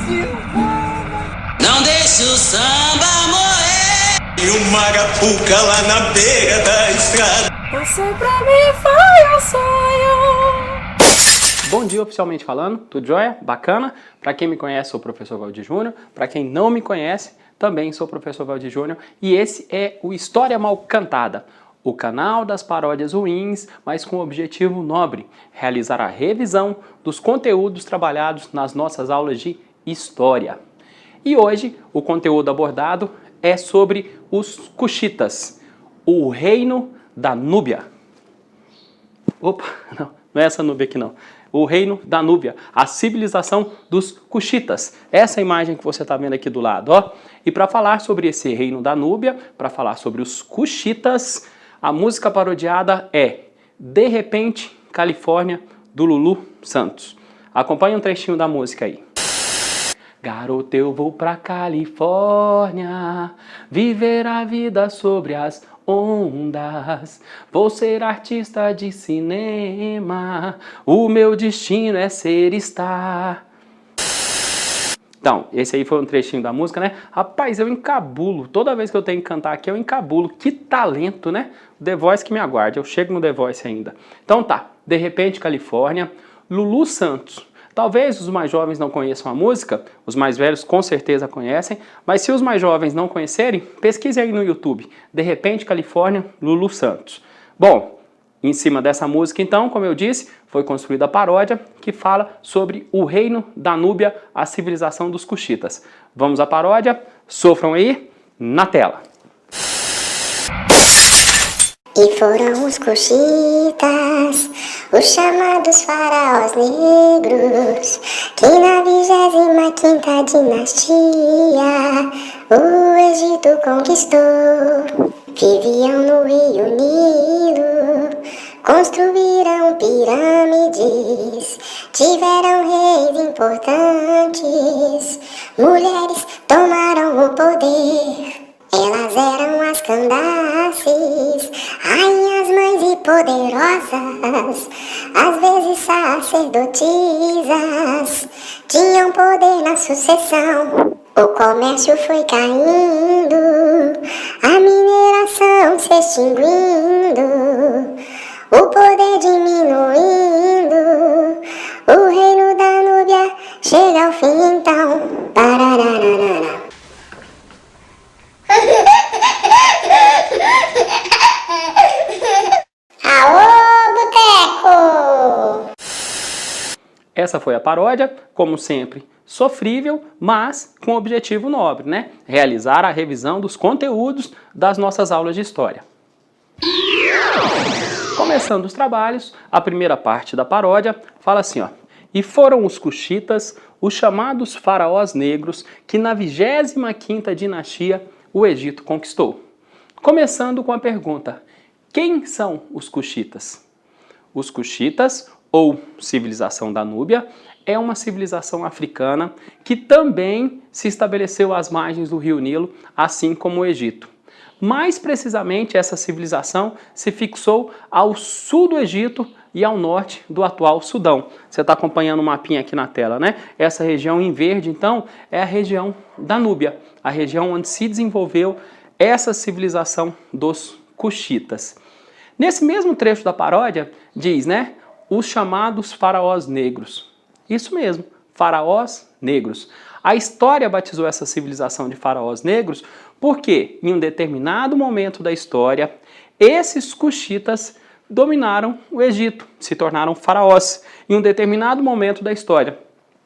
Não deixe o samba morrer. E o Marapuca lá na beira da estrada. Você pra mim foi um sonho. Bom dia, oficialmente falando, tudo jóia? Bacana? Para quem me conhece, sou o professor Valdir Júnior. Para quem não me conhece, também sou o professor Valdir Júnior. E esse é o História Mal Cantada, o canal das paródias ruins, mas com o objetivo nobre, realizar a revisão dos conteúdos trabalhados nas nossas aulas de História. E hoje, o conteúdo abordado é sobre os Cuxitas, o reino da Núbia. Opa, não é essa Núbia aqui não. O reino da Núbia, a civilização dos Cuxitas. Essa imagem que você está vendo aqui do lado, ó. E para falar sobre esse reino da Núbia, para falar sobre os Cuxitas, a música parodiada é De Repente, Califórnia, do Lulu Santos. Acompanhe um trechinho da música aí. Garoto, eu vou pra Califórnia, viver a vida sobre as ondas. Vou ser artista de cinema, o meu destino é ser star. Então, esse aí foi um trechinho da música, né? Rapaz, eu encabulo. Toda vez que eu tenho que cantar aqui, eu encabulo. Que talento, né? O The Voice que me aguarde. Eu chego no The Voice ainda. Então tá, De Repente, Califórnia, Lulu Santos. Talvez os mais jovens não conheçam a música, os mais velhos com certeza conhecem, mas se os mais jovens não conhecerem, pesquise aí no YouTube. De Repente, Califórnia, Lulu Santos. Bom, em cima dessa música, então, como eu disse, foi construída a paródia que fala sobre o reino da Núbia, a civilização dos Cuxitas. Vamos à paródia? Sofram aí na tela. E foram os Cuxitas, os chamados faraós negros, que na 25ª dinastia o Egito conquistou. Viviam no Rio Nilo, construíram pirâmides, tiveram reis importantes, mulheres tomaram o poder. Elas eram as Candaces, rainhas, mães e poderosas, às vezes sacerdotisas, tinham poder na sucessão. O comércio foi caindo, a mineração se extinguindo, o poder diminuindo, o reino da Núbia chega ao fim então. Pararararara. Alô, boteco! Essa foi a paródia, como sempre, sofrível, mas com objetivo nobre, né? Realizar a revisão dos conteúdos das nossas aulas de História. Começando os trabalhos, a primeira parte da paródia fala assim, ó. E foram os Cuxitas, os chamados faraós negros, que na 25ª dinastia o Egito conquistou. Começando com a pergunta, quem são os Cuxitas? Os Cuxitas, ou civilização da Núbia, é uma civilização africana que também se estabeleceu às margens do rio Nilo, assim como o Egito. Mais precisamente, essa civilização se fixou ao sul do Egito e ao norte do atual Sudão. Você está acompanhando o mapinha aqui na tela, né? Essa região em verde, então, é a região da Núbia, a região onde se desenvolveu essa civilização dos Cuxitas. Nesse mesmo trecho da paródia, diz, né? Os chamados faraós negros. Isso mesmo, faraós negros. A história batizou essa civilização de faraós negros porque, em um determinado momento da história, esses Cuxitas dominaram o Egito, se tornaram faraós em um determinado momento da história.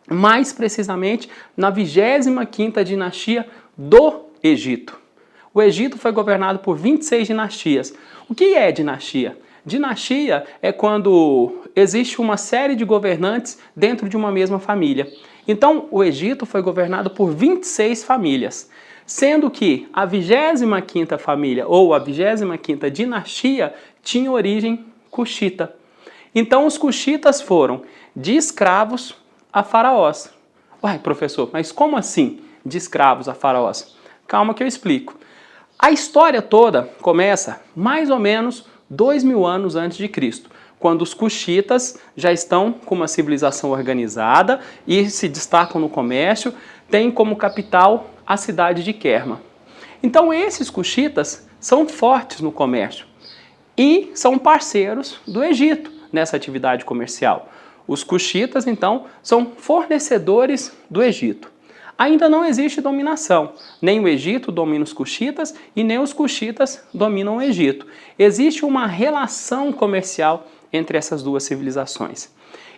Mais precisamente, na 25ª dinastia do Egito. O Egito foi governado por 26 dinastias. O que é dinastia? Dinastia é quando existe uma série de governantes dentro de uma mesma família. Então, o Egito foi governado por 26 famílias, sendo que a 25ª família ou a 25ª dinastia tinha origem cuxita. Então, os cuxitas foram de escravos a faraós. Uai, professor, mas como assim de escravos a faraós? Calma que eu explico. A história toda começa mais ou menos 2000 anos antes de Cristo, quando os cuxitas já estão com uma civilização organizada e se destacam no comércio, têm como capital a cidade de Kerma. Então esses cuxitas são fortes no comércio e são parceiros do Egito nessa atividade comercial. Os cuxitas, então, são fornecedores do Egito. Ainda não existe dominação. Nem o Egito domina os cuxitas e nem os cuxitas dominam o Egito. Existe uma relação comercial entre essas duas civilizações.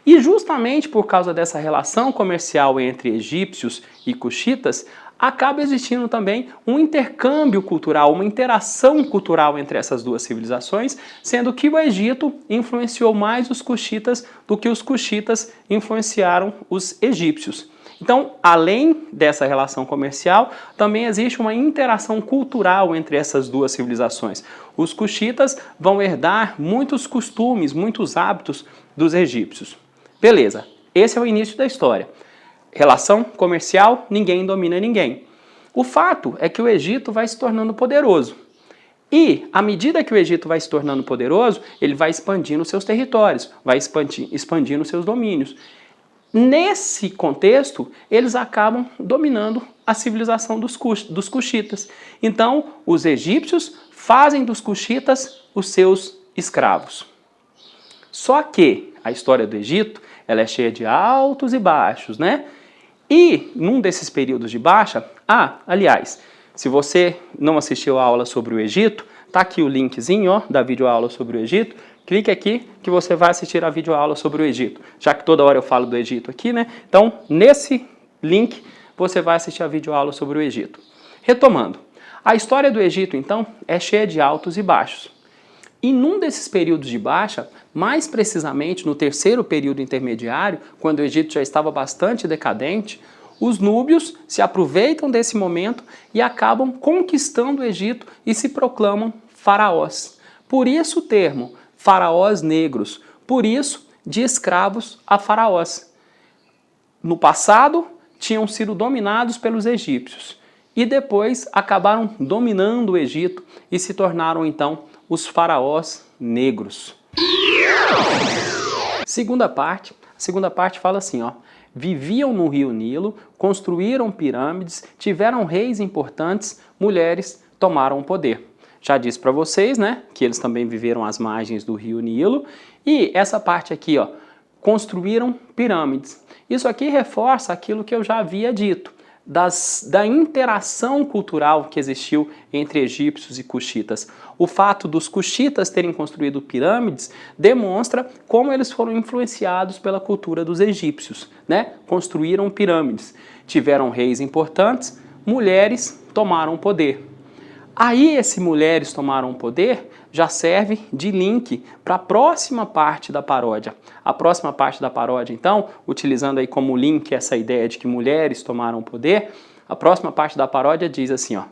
E justamente por causa dessa relação comercial entre egípcios e cuxitas, acaba existindo também um intercâmbio cultural, uma interação cultural entre essas duas civilizações, sendo que o Egito influenciou mais os cuxitas do que os cuxitas influenciaram os egípcios. Então, além dessa relação comercial, também existe uma interação cultural entre essas duas civilizações. Os cuxitas vão herdar muitos costumes, muitos hábitos dos egípcios. Beleza, esse é o início da história. Relação comercial, ninguém domina ninguém. O fato é que o Egito vai se tornando poderoso. E, à medida que o Egito vai se tornando poderoso, ele vai expandindo seus territórios, vai expandindo seus domínios. Nesse contexto, eles acabam dominando a civilização dos cuxitas. Então, os egípcios fazem dos cuxitas os seus escravos. Só que a história do Egito, ela é cheia de altos e baixos, né? E num desses períodos de baixa, aliás, se você não assistiu a aula sobre o Egito, tá aqui o linkzinho, ó, da videoaula sobre o Egito. Clique aqui que você vai assistir a videoaula sobre o Egito. Já que toda hora eu falo do Egito aqui, né? Então, nesse link, você vai assistir a videoaula sobre o Egito. Retomando, a história do Egito, então, é cheia de altos e baixos. E num desses períodos de baixa, mais precisamente no terceiro período intermediário, quando o Egito já estava bastante decadente, os núbios se aproveitam desse momento e acabam conquistando o Egito e se proclamam faraós. Por isso o termo faraós negros, por isso de escravos a faraós. No passado, tinham sido dominados pelos egípcios e depois acabaram dominando o Egito e se tornaram então os faraós negros. A segunda parte fala assim, ó: viviam no rio Nilo, construíram pirâmides, tiveram reis importantes, mulheres tomaram o poder. Já disse para vocês, né, que eles também viveram às margens do rio Nilo. E essa parte aqui, ó, construíram pirâmides. Isso aqui reforça aquilo que eu já havia dito, da interação cultural que existiu entre egípcios e cuxitas. O fato dos cuxitas terem construído pirâmides demonstra como eles foram influenciados pela cultura dos egípcios, né? Construíram pirâmides, tiveram reis importantes, mulheres tomaram poder. Aí esse mulheres tomaram o poder já serve de link para a próxima parte da paródia. A próxima parte da paródia, então, utilizando aí como link essa ideia de que mulheres tomaram o poder, a próxima parte da paródia diz assim, ó: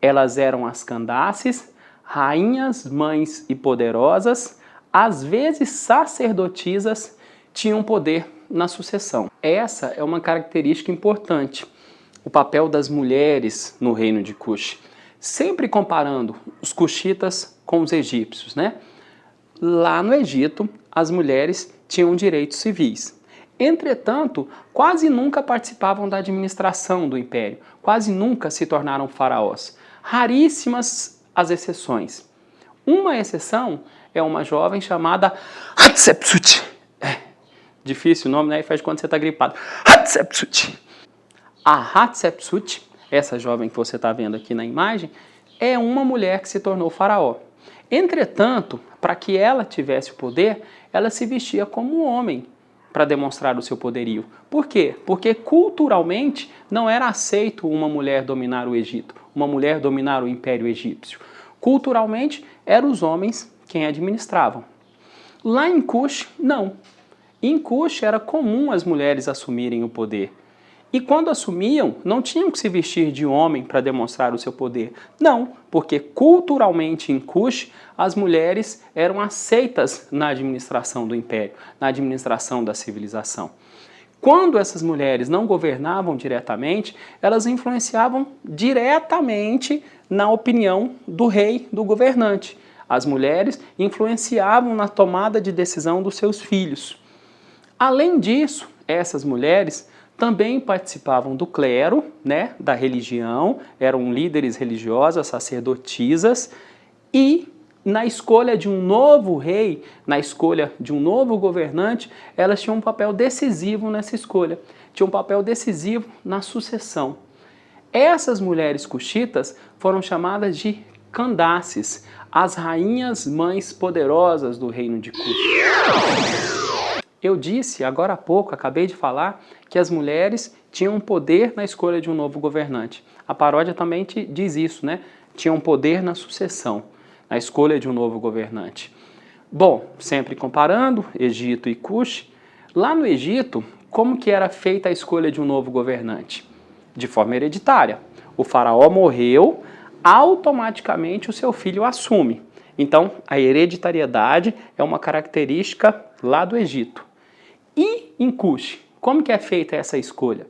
elas eram as Candaces, rainhas, mães e poderosas, às vezes sacerdotisas, tinham poder na sucessão. Essa é uma característica importante, o papel das mulheres no reino de Cush. Sempre comparando os cuxitas com os egípcios, né? Lá no Egito, as mulheres tinham direitos civis. Entretanto, quase nunca participavam da administração do império, quase nunca se tornaram faraós. Raríssimas as exceções. Uma exceção é uma jovem chamada Hatshepsut. Difícil o nome, né? E faz quando você está gripado. Hatshepsut. A Hatshepsut, essa jovem que você está vendo aqui na imagem, é uma mulher que se tornou faraó. Entretanto, para que ela tivesse o poder, ela se vestia como um homem para demonstrar o seu poderio. Por quê? Porque culturalmente não era aceito uma mulher dominar o Egito, uma mulher dominar o Império Egípcio. Culturalmente, eram os homens quem administravam. Lá em Cush, não. Em Cush era comum as mulheres assumirem o poder. E quando assumiam, não tinham que se vestir de homem para demonstrar o seu poder. Não, porque culturalmente em Cush, as mulheres eram aceitas na administração do império, na administração da civilização. Quando essas mulheres não governavam diretamente, elas influenciavam diretamente na opinião do rei, do governante. As mulheres influenciavam na tomada de decisão dos seus filhos. Além disso, essas mulheres também participavam do clero, né, da religião, eram líderes religiosas, sacerdotisas, e na escolha de um novo rei, na escolha de um novo governante, elas tinham um papel decisivo nessa escolha, tinham um papel decisivo na sucessão. Essas mulheres cuxitas foram chamadas de Candaces, as rainhas mães poderosas do reino de Cuxi. Eu disse agora há pouco, acabei de falar, que as mulheres tinham poder na escolha de um novo governante. A paródia também diz isso, né? Tinham poder na sucessão, na escolha de um novo governante. Bom, sempre comparando Egito e Cuxi, lá no Egito, como que era feita a escolha de um novo governante? De forma hereditária. O faraó morreu, automaticamente o seu filho assume. Então, a hereditariedade é uma característica lá do Egito. E em Cuxi, como que é feita essa escolha?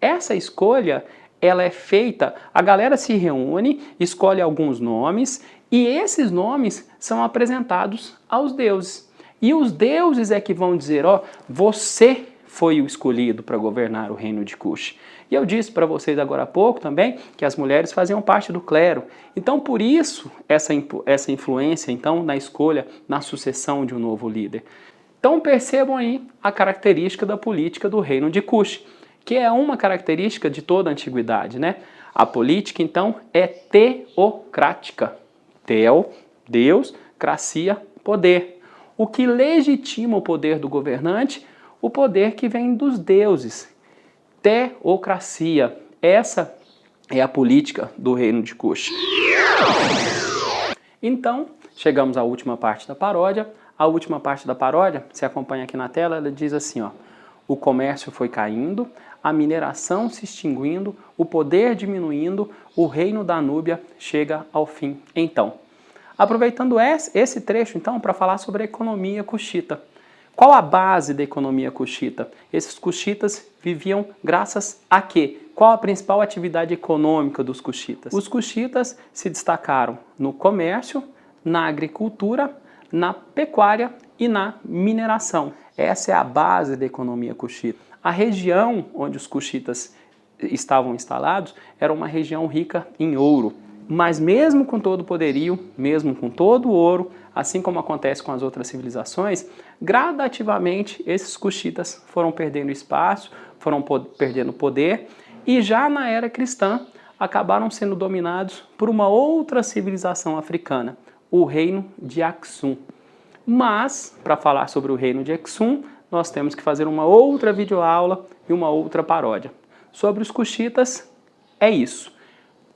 Essa escolha, ela é feita, a galera se reúne, escolhe alguns nomes, e esses nomes são apresentados aos deuses. E os deuses é que vão dizer, ó, você foi o escolhido para governar o reino de Cuxi. E eu disse para vocês agora há pouco também que as mulheres faziam parte do clero. Então, por isso, essa influência então, na escolha, na sucessão de um novo líder. Então, percebam aí a característica da política do reino de Cuxi, que é uma característica de toda a antiguidade, né? A política, então, é teocrática. Teo, Deus, cracia, poder. O que legitima o poder do governante? O poder que vem dos deuses. Teocracia. Essa é a política do reino de Cuxi. Então, chegamos à última parte da paródia. A última parte da paródia, você acompanha aqui na tela, ela diz assim, ó: o comércio foi caindo, a mineração se extinguindo, o poder diminuindo, o reino da Núbia chega ao fim. Então, aproveitando esse trecho, então, para falar sobre a economia cuxita. Qual a base da economia cuxita? Esses cuxitas viviam graças a quê? Qual a principal atividade econômica dos cuxitas? Os cuxitas se destacaram no comércio, na agricultura, na pecuária e na mineração. Essa é a base da economia cuxita. A região onde os cuxitas estavam instalados era uma região rica em ouro. Mas mesmo com todo o poderio, mesmo com todo o ouro, assim como acontece com as outras civilizações, gradativamente esses cuxitas foram perdendo espaço, foram perdendo poder, e já na era cristã acabaram sendo dominados por uma outra civilização africana, o reino de Aksum. Mas, para falar sobre o reino de Aksum, nós temos que fazer uma outra videoaula e uma outra paródia. Sobre os cuxitas, é isso.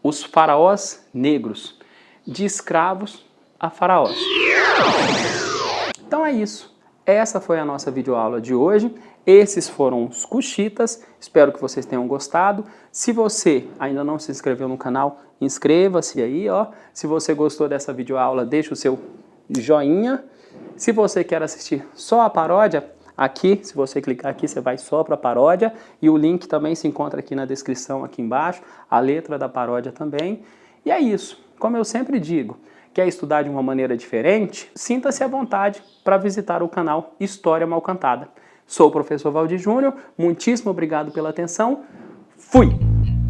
Os faraós negros, de escravos a faraós. Então é isso. Essa foi a nossa videoaula de hoje. Esses foram os cuxitas. Espero que vocês tenham gostado. Se você ainda não se inscreveu no canal, inscreva-se aí, ó. Se você gostou dessa videoaula, deixa o seu joinha. Se você quer assistir só a paródia, aqui, se você clicar aqui, você vai só para a paródia, e o link também se encontra aqui na descrição, aqui embaixo, a letra da paródia também. E é isso. Como eu sempre digo, quer estudar de uma maneira diferente? Sinta-se à vontade para visitar o canal História Mal Cantada. Sou o professor Valdir Júnior, muitíssimo obrigado pela atenção. Fui!